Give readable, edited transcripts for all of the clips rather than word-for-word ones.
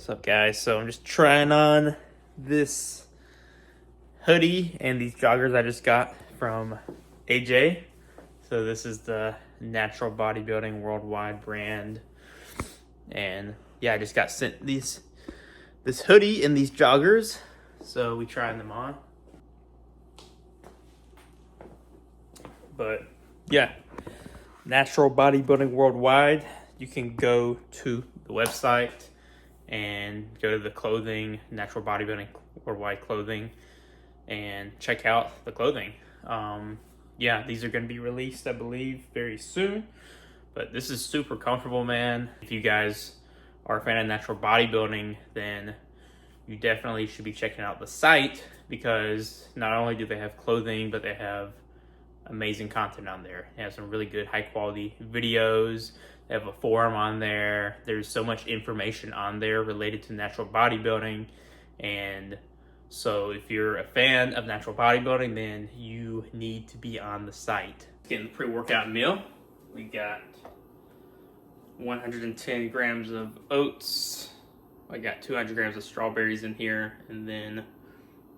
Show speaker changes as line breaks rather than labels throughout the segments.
What's up, guys? So I'm just trying on this hoodie and these joggers I just got from AJ. So this is the Natural Bodybuilding Worldwide brand, and yeah, I just got sent this hoodie and these joggers. So we trying them on, but yeah, Natural Bodybuilding Worldwide. You can go to the website and go to the clothing, Natural Bodybuilding Worldwide clothing, and check out the clothing. Yeah, these are going to be released, I believe, very soon. But this is super comfortable, man. If you guys are a fan of natural bodybuilding, then you definitely should be checking out the site, because not only do they have clothing, but they have amazing content on there. They have some really good high quality videos. They have a forum on there. There's so much information on there related to natural bodybuilding. And so if you're a fan of natural bodybuilding, then you need to be on the site. Getting the pre-workout meal. We got 110 grams of oats. I got 200 grams of strawberries in here, and then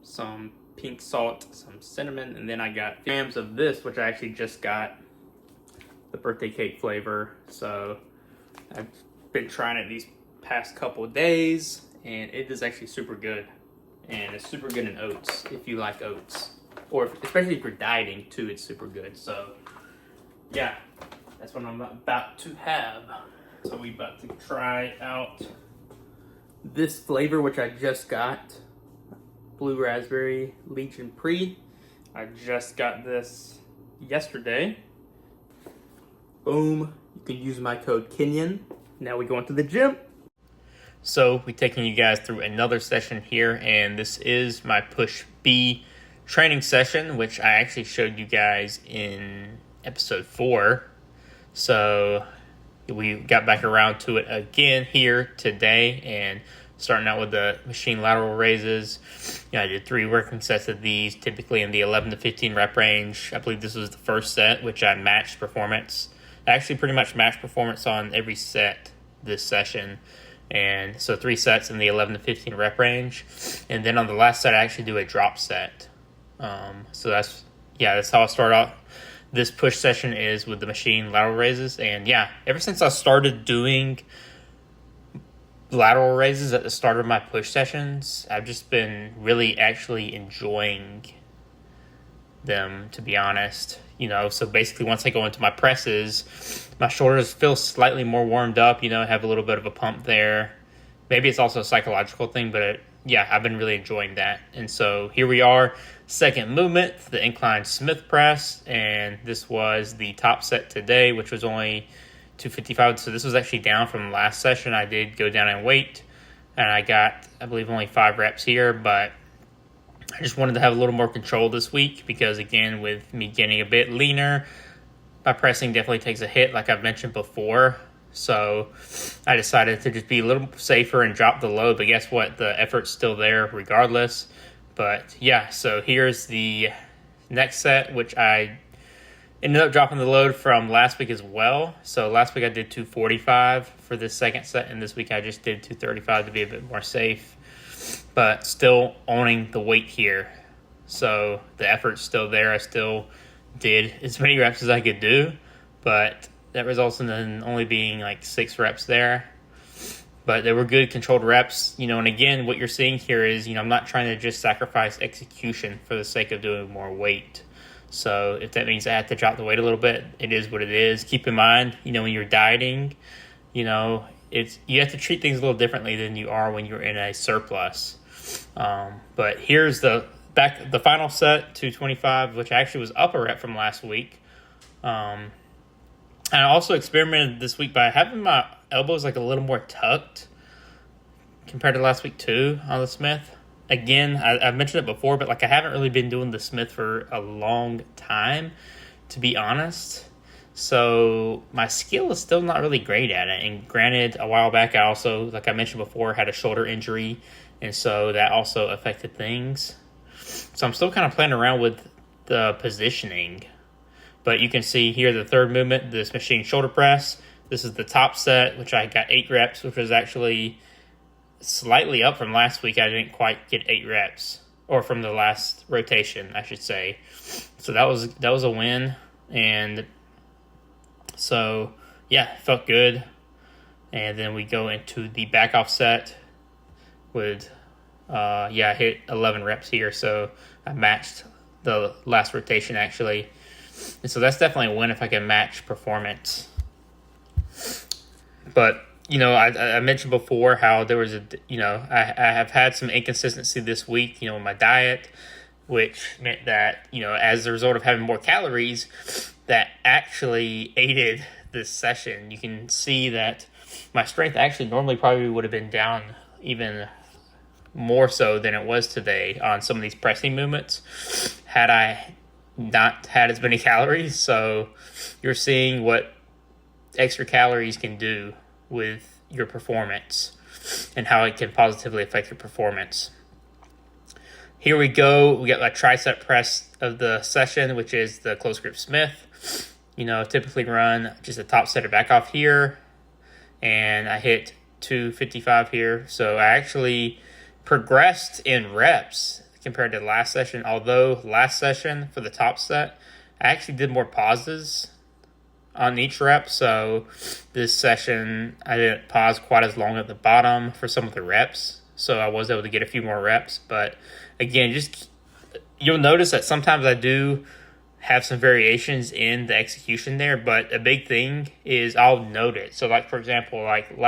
some pink salt, some cinnamon, and then I got grams of this, which I actually just got, the birthday cake flavor. So I've been trying it these past couple of days, and it is actually super good. And it's super good in oats if you like oats, or especially if you're dieting too. It's super good. So yeah, that's what I'm about to have. So we about to try out this flavor, which I just got, blue raspberry Legion Pre. I just got this yesterday. Boom. You can use my code Kenyon. Now we go into the gym. So we're taking you guys through another session here, and this is my Push B training session, which I actually showed you guys in episode 4. So we got back around to it again here today, and starting out with the machine lateral raises. I did 3 working sets of these, typically in the 11 to 15 rep range. I believe this was the first set, which I matched performance. I actually pretty much matched performance on every set this session. And so 3 sets in the 11 to 15 rep range. And then on the last set, I actually do a drop set. So that's how I start out. This push session is with the machine lateral raises. And yeah, ever since I started doing lateral raises at the start of my push sessions, I've just been really actually enjoying them, to be honest. So basically once I go into my presses, my shoulders feel slightly more warmed up, have a little bit of a pump there. Maybe it's also a psychological thing, but I've been really enjoying that. And so here we are, second movement, the incline Smith press, and this was the top set today, which was only 255. So this was actually down from last session. I did go down in weight, and I got, I believe, only 5 reps here, but I just wanted to have a little more control this week, because again, with me getting a bit leaner, my pressing definitely takes a hit, like I've mentioned before. So I decided to just be a little safer and drop the load, but guess what? The effort's still there regardless. But yeah, so here's the next set, which I ended up dropping the load from last week as well. So last week I did 245 for this second set, and this week I just did 235 to be a bit more safe, but still owning the weight here. So the effort's still there. I still did as many reps as I could do, but that results in only being like 6 reps there. But they were good controlled reps, and again, what you're seeing here is, I'm not trying to just sacrifice execution for the sake of doing more weight. So if that means I have to drop the weight a little bit, it is what it is. Keep in mind, when you're dieting, you have to treat things a little differently than you are when you're in a surplus. But here's the final set, 225, which actually was up a rep from last week. And I also experimented this week by having my elbows like a little more tucked compared to last week too on the Smith. Again, I've mentioned it before, but I haven't really been doing the Smith for a long time, to be honest. So my skill is still not really great at it. And granted, a while back, I also, like I mentioned before, had a shoulder injury, and so that also affected things. So I'm still kind of playing around with the positioning. But you can see here the third movement, this machine shoulder press. This is the top set, which I got 8 reps, which was actually slightly up from last week. I didn't quite get 8 reps, or from the last rotation, I should say. So that was a win, and so yeah, felt good. And then we go into the back off set with I hit 11 reps here, so I matched the last rotation actually. And so that's definitely a win if I can match performance. But I mentioned before how there was I have had some inconsistency this week, in my diet, which meant that, as a result of having more calories, that actually aided this session. You can see that my strength actually normally probably would have been down even more so than it was today on some of these pressing movements had I not had as many calories. So you're seeing what extra calories can do with your performance and how it can positively affect your performance. Here we go. We got my tricep press of the session, which is the close grip Smith. Typically run just a top set or back off here, and I hit 255 here. So I actually progressed in reps compared to last session, although last session for the top set, I actually did more pauses on each rep. So this session, I didn't pause quite as long at the bottom for some of the reps. So I was able to get a few more reps. But again, you'll notice that sometimes I do have some variations in the execution there, but a big thing is I'll note it. So like, for example, like the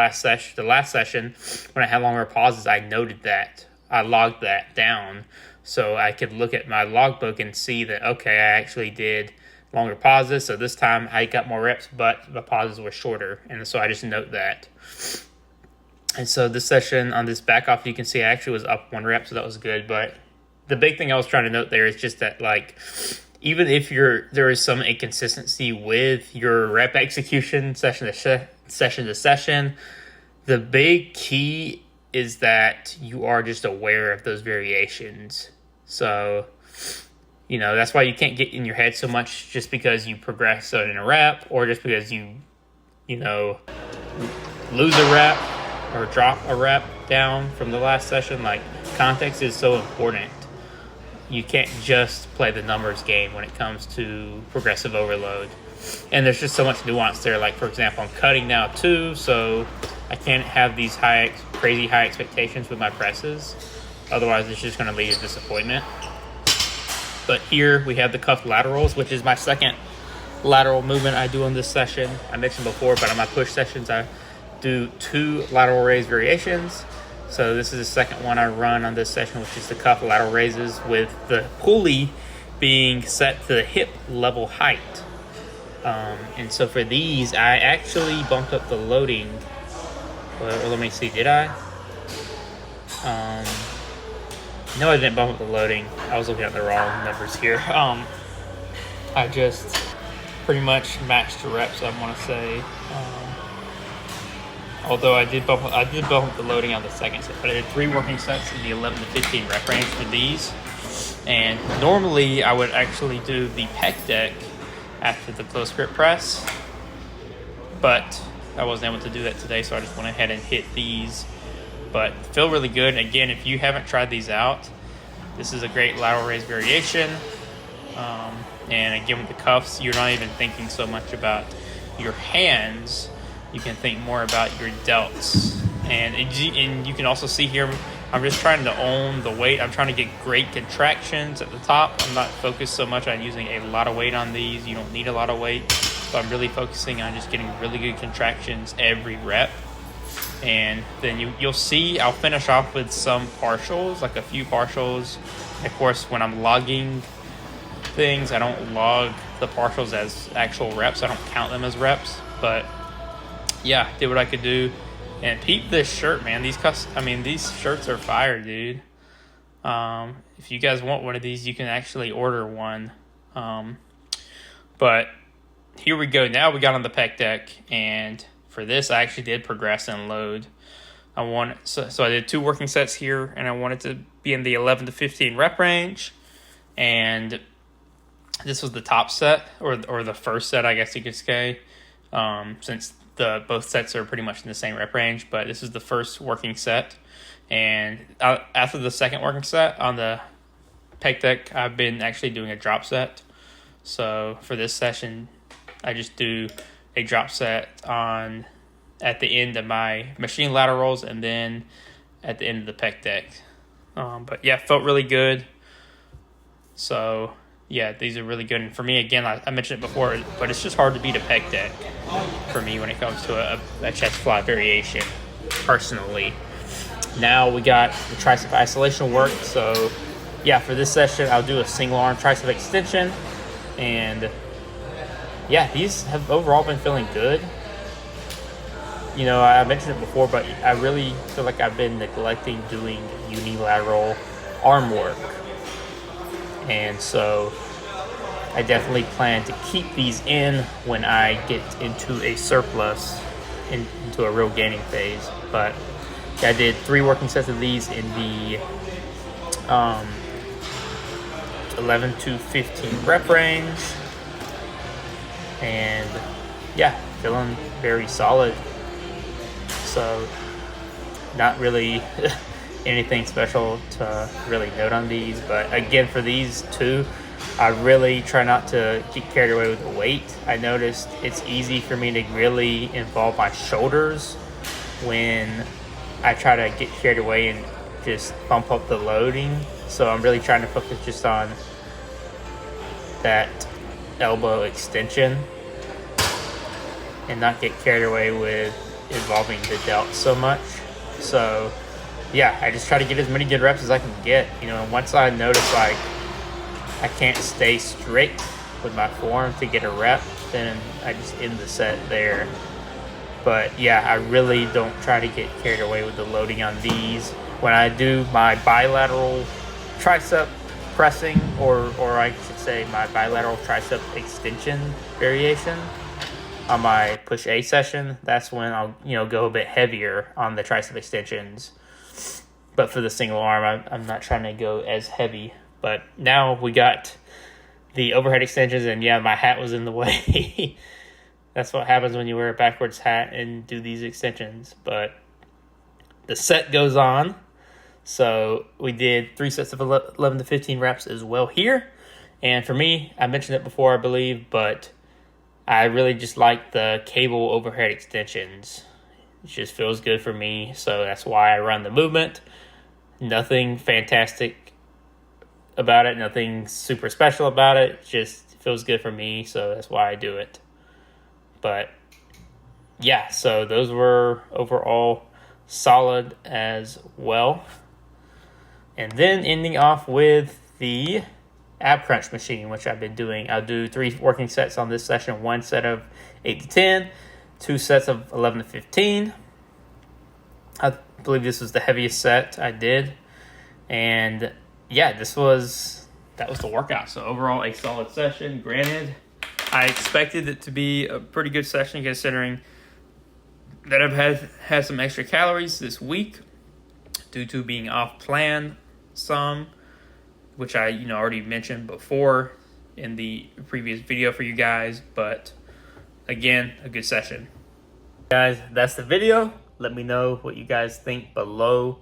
last session, when I had longer pauses, I noted that. I logged that down so I could look at my logbook and see that, okay, I actually did longer pauses. So this time I got more reps, but the pauses were shorter. And so I just note that. And so this session on this back off, you can see I actually was up 1 rep, so that was good. But the big thing I was trying to note there is just that, like, even if there is some inconsistency with your rep execution session to session, the big key is that you are just aware of those variations. So, that's why you can't get in your head so much just because you progress in a rep, or just because you lose a rep or drop a rep down from the last session. Like, context is so important. You can't just play the numbers game when it comes to progressive overload. And there's just so much nuance there. Like, for example, I'm cutting now too, so I can't have these crazy high expectations with my presses. Otherwise, it's just going to lead to disappointment. But here we have the cuff laterals, which is my second lateral movement I do on this session. I mentioned before, but on my push sessions, I do 2 lateral raise variations. So this is the second one I run on this session, which is the cuff lateral raises, with the pulley being set to the hip level height. And so for these, I actually bumped up the loading. Well, let me see, did I? No, I didn't bump up the loading. I was looking at the wrong numbers here. I just pretty much matched the reps, I want to say. Although I did bump up the loading on the second set. But I did 3 working sets in the 11 to 15 rep range for these. And normally I would actually do the pec deck after the close grip press, but I wasn't able to do that today, so I just went ahead and hit these. But feel really good. Again, if you haven't tried these out, this is a great lateral raise variation. And again, with the cuffs, you're not even thinking so much about your hands. You can think more about your delts. And you can also see here, I'm just trying to own the weight. I'm trying to get great contractions at the top. I'm not focused so much on using a lot of weight on these. You don't need a lot of weight. But I'm really focusing on just getting really good contractions every rep. And then you'll see I'll finish off with some partials, like a few partials. Of course, when I'm logging things, I don't log the partials as actual reps. I don't count them as reps. But yeah, did what I could do. And peep this shirt, man. These shirts are fire, dude. If you guys want one of these, you can actually order one. But here we go. Now we got on the pec deck, and for this, I actually did progress and load. So I did 2 working sets here, and I wanted to be in the 11 to 15 rep range. And this was the top set, or the first set, I guess you could say. Since both sets are pretty much in the same rep range, but this is the first working set. And after the second working set on the pec deck, I've been actually doing a drop set. So for this session, I just do a drop set at the end of my machine laterals and then at the end of the pec deck. But yeah, felt really good. So yeah, these are really good. And for me, again, I mentioned it before, but it's just hard to beat a pec deck for me when it comes to a chest fly variation, personally. Now we got the tricep isolation work. So yeah, for this session, I'll do a single arm tricep extension. And yeah, these have overall been feeling good. You know, I mentioned it before, but I really feel like I've been neglecting doing unilateral arm work. And so I definitely plan to keep these in when I get into a surplus, into a real gaining phase. But I did 3 working sets of these in the 11 to 15 rep range. And yeah, feeling very solid. So not really anything special to really note on these, but again, for these two, I really try not to get carried away with the weight. I noticed it's easy for me to really involve my shoulders when I try to get carried away and just bump up the loading. So I'm really trying to focus just on that elbow extension and not get carried away with involving the delt so much. So yeah, I just try to get as many good reps as I can get. You know, once I notice like I can't stay straight with my form to get a rep, then I just end the set there. But yeah, I really don't try to get carried away with the loading on these. When I do my bilateral tricep pressing, or I should say my bilateral tricep extension variation on my push A session, that's when I'll go a bit heavier on the tricep extensions. But for the single arm, I'm not trying to go as heavy. But now we got the overhead extensions, and yeah, my hat was in the way. That's what happens when you wear a backwards hat and do these extensions. But the set goes on. So we did 3 sets of 11 to 15 reps as well here. And for me, I mentioned it before, I believe, but I really just like the cable overhead extensions. It just feels good for me, so that's why I run the movement. Nothing fantastic about it, nothing super special about it. It just feels good for me, so that's why I do it. But yeah, so those were overall solid as well. And then ending off with the ab crunch machine, which I've been doing. I'll do 3 working sets on this session, 1 set of 8 to 10, 2 sets of 11 to 15. I believe this was the heaviest set I did. And yeah, that was the workout. So overall, a solid session. Granted, I expected it to be a pretty good session considering that I've had some extra calories this week due to being off plan some, which I already mentioned before in the previous video for you guys. But again, a good session. Guys, that's the video. Let me know what you guys think below.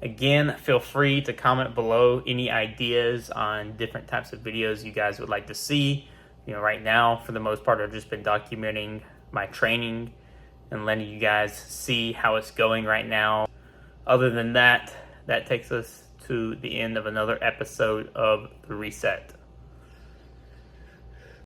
Again, feel free to comment below any ideas on different types of videos you guys would like to see. Right now, for the most part, I've just been documenting my training and letting you guys see how it's going right now. Other than that, that takes us to the end of another episode of The Reset.